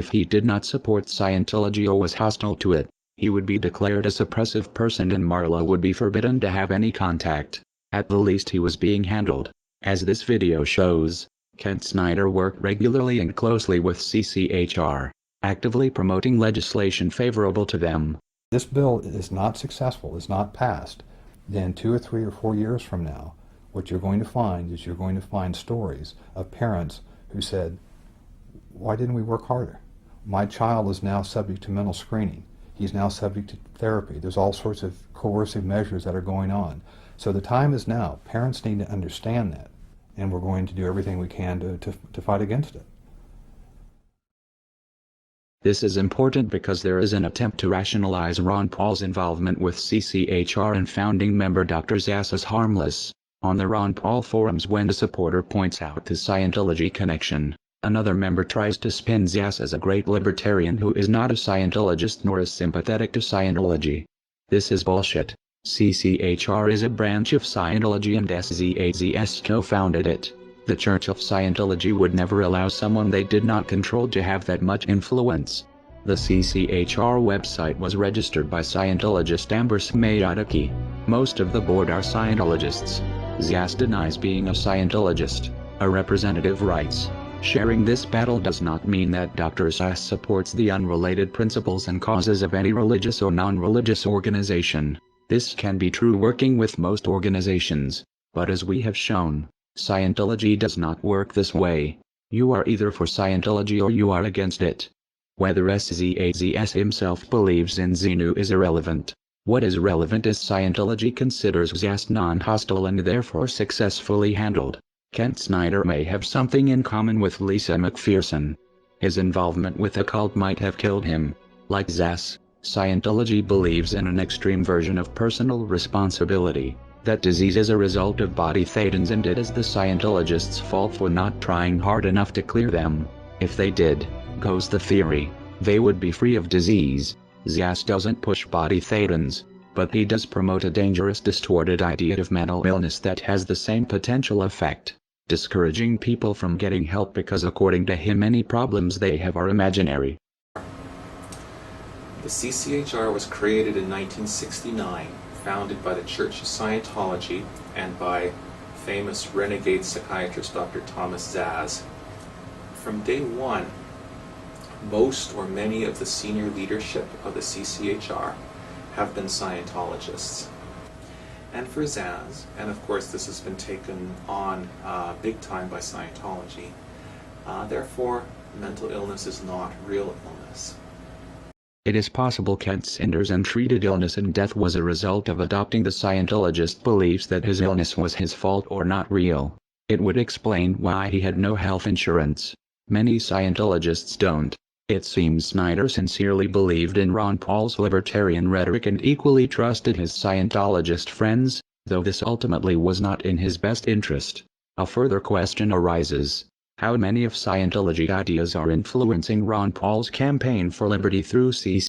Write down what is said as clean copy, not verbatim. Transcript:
If he did not support Scientology or was hostile to it, he would be declared a suppressive person and Marla would be forbidden to have any contact. At the least he was being handled. As this video shows, Kent Snyder worked regularly and closely with CCHR, actively promoting legislation favorable to them. This bill is not successful, is not passed, then 2 or 3 or 4 years from now, what you're going to find is you're going to find stories of parents who said, why didn't we work harder? My child is now subject to mental screening. He's now subject to therapy. There's all sorts of coercive measures that are going on. So the time is now. Parents need to understand that, and we're going to do everything we can to fight against it. This is important because there is an attempt to rationalize Ron Paul's involvement with CCHR and founding member Dr. Zass as harmless. On the Ron Paul forums, when a supporter points out the Scientology connection, another member tries to spin Zass as a great libertarian who is not a Scientologist nor is sympathetic to Scientology. This is bullshit. CCHR is a branch of Scientology and SZAZS co-founded it. The Church of Scientology would never allow someone they did not control to have that much influence. The CCHR website was registered by Scientologist Amber Smayataki. Most of the board are Scientologists. Zass denies being a Scientologist. A representative writes, sharing this battle does not mean that Dr. Zass supports the unrelated principles and causes of any religious or non-religious organization. This can be true working with most organizations, but as we have shown, Scientology does not work this way. You are either for Scientology or you are against it. Whether SZAZS himself believes in Xenu is irrelevant. What is relevant is Scientology considers Zass non-hostile and therefore successfully handled. Kent Snyder may have something in common with Lisa McPherson. His involvement with a cult might have killed him. Like Zass, Scientology believes in an extreme version of personal responsibility. That disease is a result of body thetans and it is the Scientologists' fault for not trying hard enough to clear them. If they did, goes the theory, they would be free of disease. Zass doesn't push body thetans, but he does promote a dangerous distorted idea of mental illness that has the same potential effect, discouraging people from getting help because according to him any problems they have are imaginary. The CCHR was created in 1969, founded by the Church of Scientology and by famous renegade psychiatrist Dr. Thomas Zass. From day one, most or many of the senior leadership of the CCHR have been Scientologists. And for Zass, and of course this has been taken on big time by Scientology, therefore mental illness is not real illness. It is possible Kent Snyder's untreated illness and death was a result of adopting the Scientologist beliefs that his illness was his fault or not real. It would explain why he had no health insurance. Many Scientologists don't. It seems Snyder sincerely believed in Ron Paul's libertarian rhetoric and equally trusted his Scientologist friends, though this ultimately was not in his best interest. A further question arises. How many of Scientology ideas are influencing Ron Paul's campaign for liberty through CC?